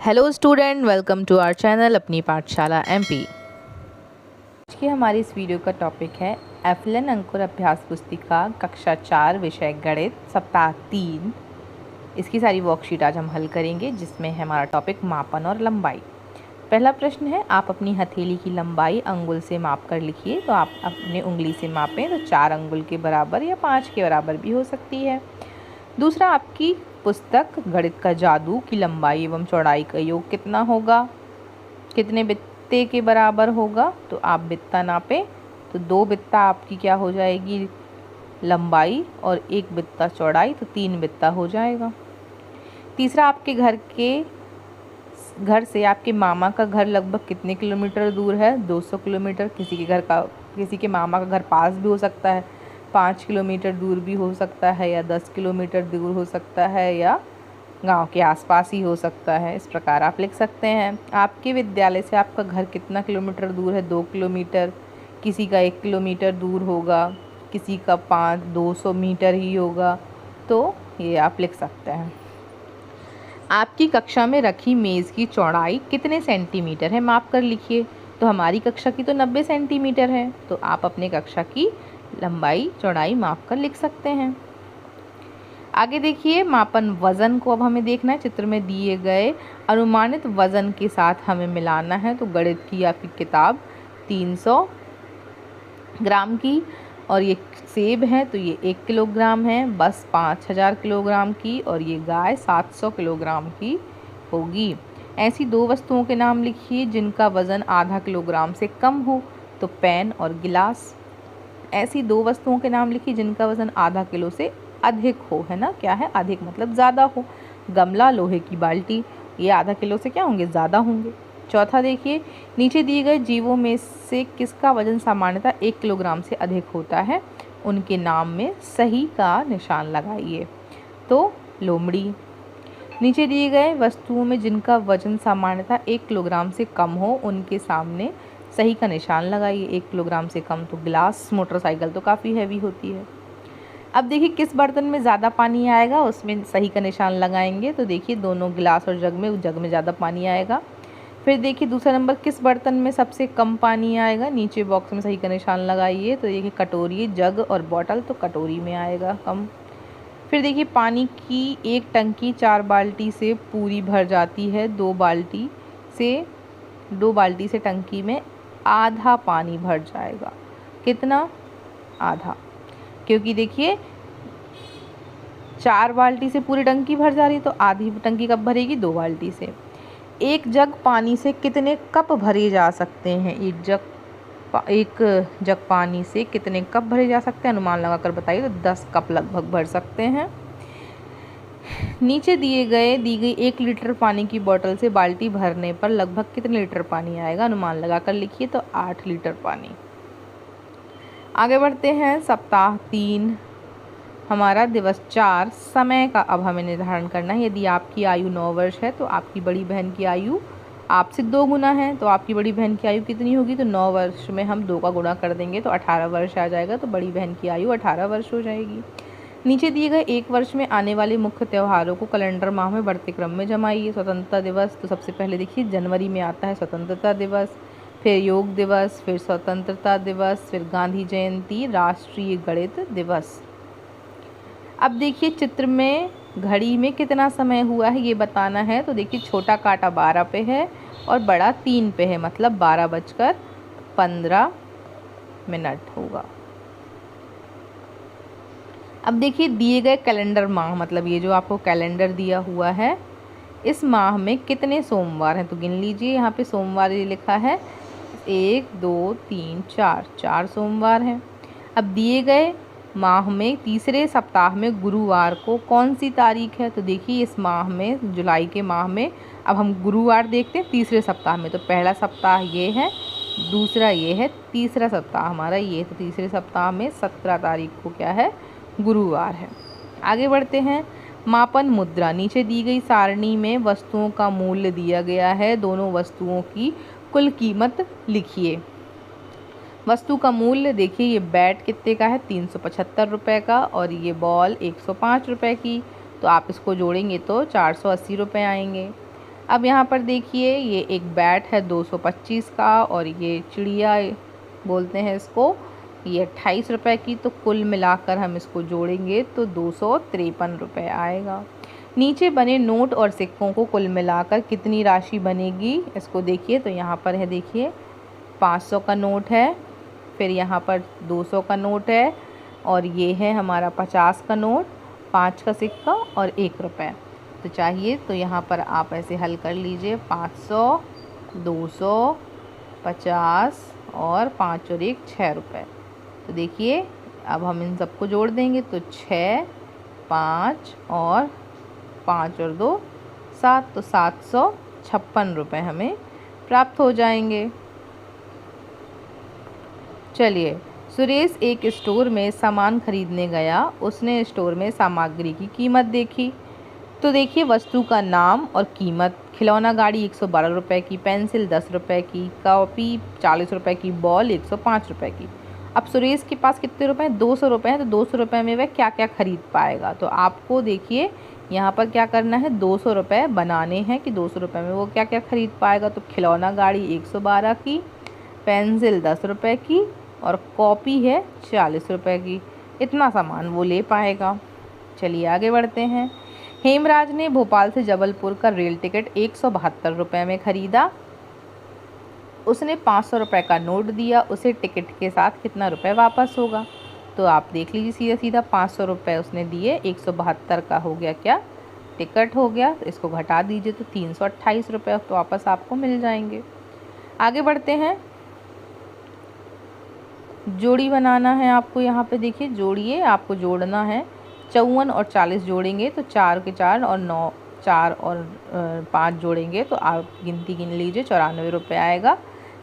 Hello student, welcome to our channel Apni Pathshala MP. आज की हमारी इस वीडियो का टॉपिक है एफएलएन अंकुर अभ्यास पुस्तिका कक्षा 4 विषय गणित सप्ताह 3। इसकी सारी वर्कशीट आज हम हल करेंगे, जिसमें है हमारा टॉपिक मापन और लंबाई। पहला प्रश्न है, आप अपनी हथेली की लंबाई अंगुल से माप कर लिखिए। तो आप अपने उंगली से मापें तो 4 अंगुल के बराबर या 5 के बराबर भी हो सकती है। दूसरा, आपकी पुस्तक गणित का जादू की लंबाई एवं चौड़ाई का योग कितना होगा, कितने बित्ते के बराबर होगा। तो आप बित्ता नापें तो 2 बित्ता आपकी क्या हो जाएगी लंबाई और 1 बित्ता चौड़ाई, तो 3 बित्ता हो जाएगा। तीसरा, आपके घर से आपके मामा का घर लगभग कितने किलोमीटर दूर है। 200 किलोमीटर। किसी के मामा का घर पास भी हो सकता है, 5 किलोमीटर दूर भी हो सकता है, या 10 किलोमीटर दूर हो सकता है, या गांव के आसपास ही हो सकता है। इस प्रकार आप लिख सकते हैं। आपके विद्यालय से आपका घर कितना किलोमीटर दूर है। 2 किलोमीटर। किसी का 1 किलोमीटर दूर होगा, किसी का 200 मीटर ही होगा। तो ये आप लिख सकते हैं। आपकी कक्षा में रखी मेज़ की चौड़ाई कितने सेंटीमीटर है, माप कर लिखिए। तो हमारी कक्षा की तो 90 सेंटीमीटर है, तो आप अपने कक्षा की लंबाई चौड़ाई माप कर लिख सकते हैं। आगे देखिए, मापन वज़न को अब हमें देखना है। चित्र में दिए गए अनुमानित वज़न के साथ हमें मिलाना है। तो गणित की आपकी किताब 300 ग्राम की, और ये सेब है तो ये 1 किलोग्राम है। बस 5000 किलोग्राम की, और ये गाय 700 किलोग्राम की होगी। ऐसी 2 वस्तुओं के नाम लिखिए जिनका वज़न आधा किलोग्राम से कम हो। तो पेन और गिलास। ऐसी 2 वस्तुओं के नाम लिखिए जिनका वज़न आधा किलो से अधिक हो, है ना। क्या है अधिक मतलब ज़्यादा हो। गमला, लोहे की बाल्टी, ये आधा किलो से क्या होंगे, ज़्यादा होंगे। चौथा देखिए, नीचे दिए गए जीवों में से किसका वजन सामान्यतः 1 किलोग्राम से अधिक होता है। उनके नाम में सही का निशान लगाइए। तो लोमड़ी। नीचे दिए गए वस्तुओं में जिनका वजन सामान्यतः 1 किलोग्राम से कम हो, उनके सामने सही का निशान लगाइए। 1 किलोग्राम से कम तो गिलास, मोटरसाइकिल तो काफ़ी हैवी होती है। अब देखिए, किस बर्तन में ज़्यादा पानी आएगा, उसमें सही का निशान लगाएंगे। तो देखिए, दोनों गिलास और जग में ज़्यादा पानी आएगा। फिर देखिए, दूसरा नंबर, किस बर्तन में सबसे कम पानी आएगा। नीचे बॉक्स में सही का निशान लगाइए। तो देखिए, कटोरी, जग और बॉटल, तो कटोरी में आएगा कम। फिर देखिए, पानी की एक टंकी 4 बाल्टी से पूरी भर जाती है। 2 बाल्टी से टंकी में आधा पानी भर जाएगा। कितना, आधा। क्योंकि देखिए 4 बाल्टी से पूरी टंकी भर जा रही है, तो आधी टंकी कब भरेगी, 2 बाल्टी से। एक जग पानी से कितने कप भरे जा सकते हैं। एक जग पानी से कितने कप भरे जा सकते हैं, अनुमान लगाकर बताइए। तो 10 कप लगभग भर सकते हैं। नीचे दी गई 1 लीटर पानी की बोतल से बाल्टी भरने पर लगभग कितने लीटर पानी आएगा, अनुमान लगाकर लिखिए। तो 8 लीटर पानी। आगे बढ़ते हैं। सप्ताह 3 हमारा दिवस 4, समय का अब हमें निर्धारण करना है। यदि आपकी आयु 9 वर्ष है तो आपकी बड़ी बहन की आयु आपसे 2 गुना है। तो आपकी बड़ी बहन की आयु कितनी होगी। तो 9 वर्ष में हम 2 का गुणा कर देंगे तो 18 वर्ष आ जाएगा। तो बड़ी बहन की आयु 18 वर्ष हो जाएगी। नीचे दिए गए 1 वर्ष में आने वाले मुख्य त्योहारों को कैलेंडर माह में बढ़ते क्रम में जमाइए। स्वतंत्रता दिवस, तो सबसे पहले देखिए जनवरी में आता है स्वतंत्रता दिवस, फिर योग दिवस, फिर स्वतंत्रता दिवस, फिर गांधी जयंती, राष्ट्रीय गणित दिवस। अब देखिए, चित्र में घड़ी में कितना समय हुआ है ये बताना है। तो देखिए, छोटा कांटा 12 पे है और बड़ा 3 पे है, मतलब 12:15 होगा। अब देखिए, दिए गए कैलेंडर माह, मतलब ये जो आपको कैलेंडर दिया हुआ है, इस माह में कितने सोमवार हैं। तो गिन लीजिए। यहाँ पे सोमवार ये लिखा है 1 2 3 4, 4 सोमवार हैं। अब दिए गए माह में तीसरे सप्ताह में गुरुवार को कौन सी तारीख है। तो देखिए, इस माह में, जुलाई के माह में, अब हम गुरुवार देखते हैं तीसरे सप्ताह में। तो पहला सप्ताह ये है, दूसरा ये है, तीसरा सप्ताह हमारा ये। तो तीसरे सप्ताह में 17 तारीख को क्या है, गुरुवार है। आगे बढ़ते हैं। मापन मुद्रा। नीचे दी गई सारणी में वस्तुओं का मूल्य दिया गया है। दोनों वस्तुओं की कुल कीमत लिखिए। वस्तु का मूल्य देखिए, ये बैट कितने का है, 375 रुपये का, और ये बॉल 105 रुपये की। तो आप इसको जोड़ेंगे तो 480 रुपये आएंगे। अब यहाँ पर देखिए ये एक बैट है 225 का, और ये चिड़िया बोलते हैं इसको, ये 28 रुपये की। तो कुल मिलाकर हम इसको जोड़ेंगे तो 253 रुपये आएगा। नीचे बने नोट और सिक्कों को कुल मिलाकर कितनी राशि बनेगी इसको देखिए। तो यहाँ पर है देखिए 500 का नोट है, फिर यहाँ पर 200 का नोट है, और ये है हमारा 50 का नोट, 5 का सिक्का और 1 रुपये। तो चाहिए तो यहाँ पर आप ऐसे हल कर लीजिए, 500, 200, 50 और 5 और 1 6 रुपये। तो देखिए अब हम इन सबको जोड़ देंगे तो 6, 5 और 5 और 2 7, तो 756 रुपये हमें प्राप्त हो जाएंगे। चलिए, सुरेश एक स्टोर में सामान खरीदने गया। उसने स्टोर में सामग्री की कीमत देखी। तो देखिए वस्तु का नाम और कीमत, खिलौना गाड़ी 112 रुपये की, पेंसिल 10 रुपये की, कॉपी 40 रुपये की, बॉल 105 रुपये की। अब सुरेश के पास कितने रुपए हैं? 200 रुपये हैं। तो 200 रुपये में वह क्या क्या खरीद पाएगा? तो आपको देखिए यहाँ पर क्या करना है, 200 रुपये बनाने हैं कि 200 रुपये में वो क्या क्या खरीद पाएगा। तो खिलौना गाड़ी 112 की, पेंसिल 10 रुपये की, और कॉपी है 40 रुपये की। इतना सामान वो ले पाएगा। चलिए आगे बढ़ते हैं। हेमराज ने भोपाल से जबलपुर का रेल टिकट 172 रुपये में खरीदा। उसने 500 रुपये का नोट दिया। उसे टिकट के साथ कितना रुपए वापस होगा? तो आप देख लीजिए सीधा सीधा, 500 रुपये उसने दिए, 172 का हो गया क्या, टिकट हो गया। तो इसको घटा दीजिए तो 328 रुपये तो वापस आपको मिल जाएंगे। आगे बढ़ते हैं। जोड़ी बनाना है आपको। यहाँ पे देखिए जोड़िए, आपको जोड़ना है 54 और 40 जोड़ेंगे तो 4 के 4 और 9, 4 और 5 जोड़ेंगे तो आप गिनती गिन लीजिए, 94 रुपये आएगा।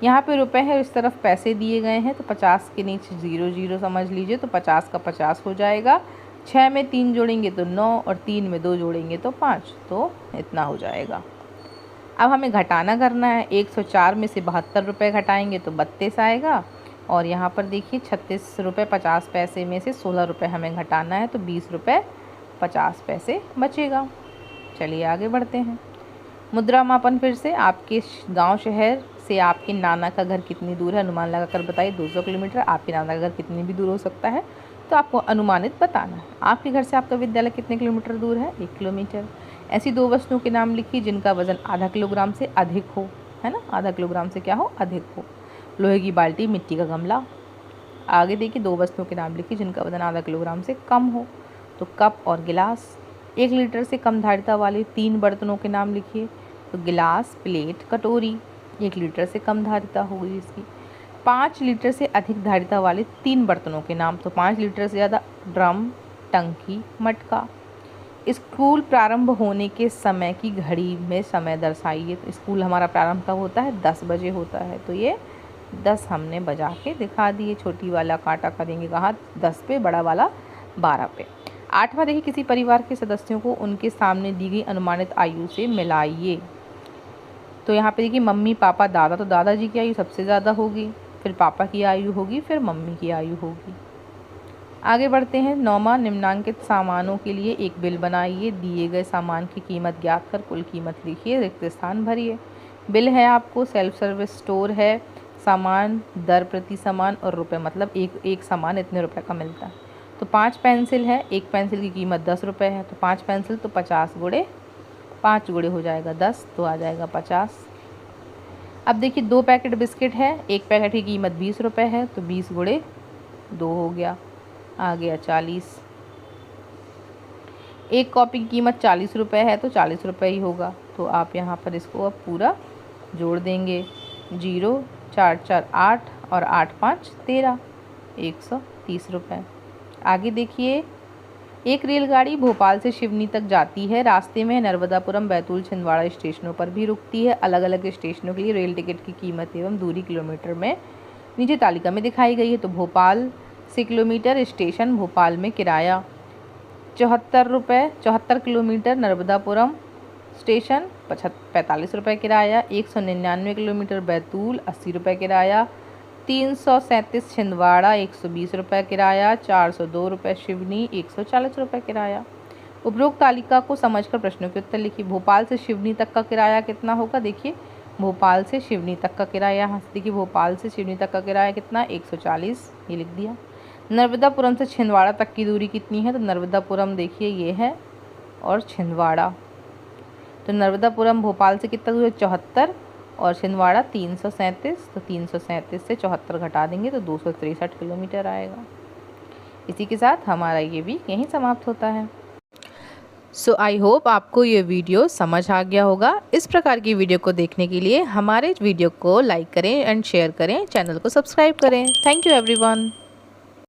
यहाँ पे रुपए है, इस तरफ पैसे दिए गए हैं तो 50 के नीचे 0 0 समझ लीजिए, तो 50 का 50 हो जाएगा। 6 में 3 जोड़ेंगे तो 9, और 3 में 2 जोड़ेंगे तो 5, तो इतना हो जाएगा। अब हमें घटाना करना है। 104 में से 72 रुपये घटाएंगे तो 32 आएगा, और यहाँ पर देखिए 36 रुपये 50 पैसे में से 16 रुपये हमें घटाना है तो 20 रुपये 50 पैसे बचेगा। चलिए आगे बढ़ते हैं। मुद्रा मापन फिर से, आपके गांव शहर से आपके नाना का घर कितनी दूर है, अनुमान लगाकर बताइए। 200 किलोमीटर। आपके नाना का घर कितनी भी दूर हो सकता है, तो आपको अनुमानित बताना है। आपके घर से आपका विद्यालय कितने किलोमीटर दूर है? 1 किलोमीटर। ऐसी 2 वस्तुओं के नाम लिखिए जिनका वजन आधा किलोग्राम से अधिक हो, है ना, आधा किलोग्राम से क्या हो, अधिक हो। लोहे की बाल्टी, मिट्टी का गमला। आगे देखिए 2 वस्तुओं के नाम लिखिए जिनका वजन आधा किलोग्राम से कम हो, तो कप और गिलास। 1 लीटर से कम धारिता वाले 3 बर्तनों के नाम लिखिए, तो गिलास, प्लेट, कटोरी। 1 लीटर से कम धारिता होगी इसकी। 5 लीटर से अधिक धारिता वाले 3 बर्तनों के नाम, तो 5 लीटर से ज़्यादा ड्रम, टंकी, मटका। स्कूल प्रारंभ होने के समय की घड़ी में समय दर्शाइए। तो स्कूल हमारा प्रारंभ कब होता है? 10 बजे होता है, तो ये 10 हमने बजा के दिखा दिए। छोटी वाला कांटा करेंगे कहाँ? 10 पे, बड़ा वाला 12 पे। 8वां देखिए, किसी परिवार के सदस्यों को उनके सामने दी गई अनुमानित आयु से मिलाइए। तो यहाँ पे देखिए मम्मी, पापा, दादा, तो दादाजी की आयु सबसे ज़्यादा होगी, फिर पापा की आयु होगी, फिर मम्मी की आयु होगी। आगे बढ़ते हैं। 9वां, निम्नांकित सामानों के लिए एक बिल बनाइए। दिए गए सामान की कीमत ज्ञात कर कुल कीमत लिखिए, रिक्त स्थान भरिए। बिल है आपको, सेल्फ सर्विस स्टोर है, सामान, दर प्रति सामान और रुपए, मतलब एक सामान इतने रुपए का मिलता है। तो 5 पेंसिल है, एक पेंसिल की कीमत 10 रुपये है, तो 5 पेंसिल तो 50 गुणे 5 गुणे हो जाएगा 10, तो आ जाएगा 50। अब देखिए 2 पैकेट बिस्किट है, एक पैकेट की कीमत 20 रुपये है, तो 20 गुणे 2 हो गया, आ गया 40। एक कॉपी की कीमत 40 रुपये है, तो 40 रुपये ही होगा। तो आप यहाँ पर इसको अब पूरा जोड़ देंगे। 0 4 4 8 और 8 5 13, 130 रुपये। आगे देखिए, एक रेलगाड़ी भोपाल से सिवनी तक जाती है। रास्ते में नर्मदापुरम, बैतूल, छिंदवाड़ा स्टेशनों पर भी रुकती है। अलग अलग स्टेशनों के लिए रेल टिकट की कीमत एवं दूरी किलोमीटर में नीचे तालिका में दिखाई गई है। तो भोपाल से किलोमीटर, स्टेशन भोपाल में किराया 74 रुपये, 74 किलोमीटर नर्मदापुरम स्टेशन 45 रुपये किराया, 199 किलोमीटर बैतूल 80 रुपये किराया, 337 छिंदवाड़ा 120 रुपये किराया, 402 रुपये सिवनी 140 रुपये किराया। उपरोक्त तालिका को समझकर प्रश्नों के उत्तर लिखिए। भोपाल से सिवनी तक का किराया कितना होगा? देखिए भोपाल से सिवनी तक का किराया, यहाँ से देखिए भोपाल से सिवनी तक का किराया कितना, 140, ये लिख दिया। नर्मदापुरम से छिंदवाड़ा तक की दूरी कितनी है? तो नर्मदापुरम देखिए ये है और छिंदवाड़ा, तो नर्मदापुरम भोपाल से कितना दूर है? 74, और छिंदवाड़ा 337, तो 337 से 74 घटा देंगे तो 263 किलोमीटर आएगा। इसी के साथ हमारा ये वीक यहीं समाप्त होता है। सो आई होप आपको ये वीडियो समझ आ गया होगा। इस प्रकार की वीडियो को देखने के लिए हमारे वीडियो को लाइक करें एंड शेयर करें, चैनल को सब्सक्राइब करें। Thank you everyone.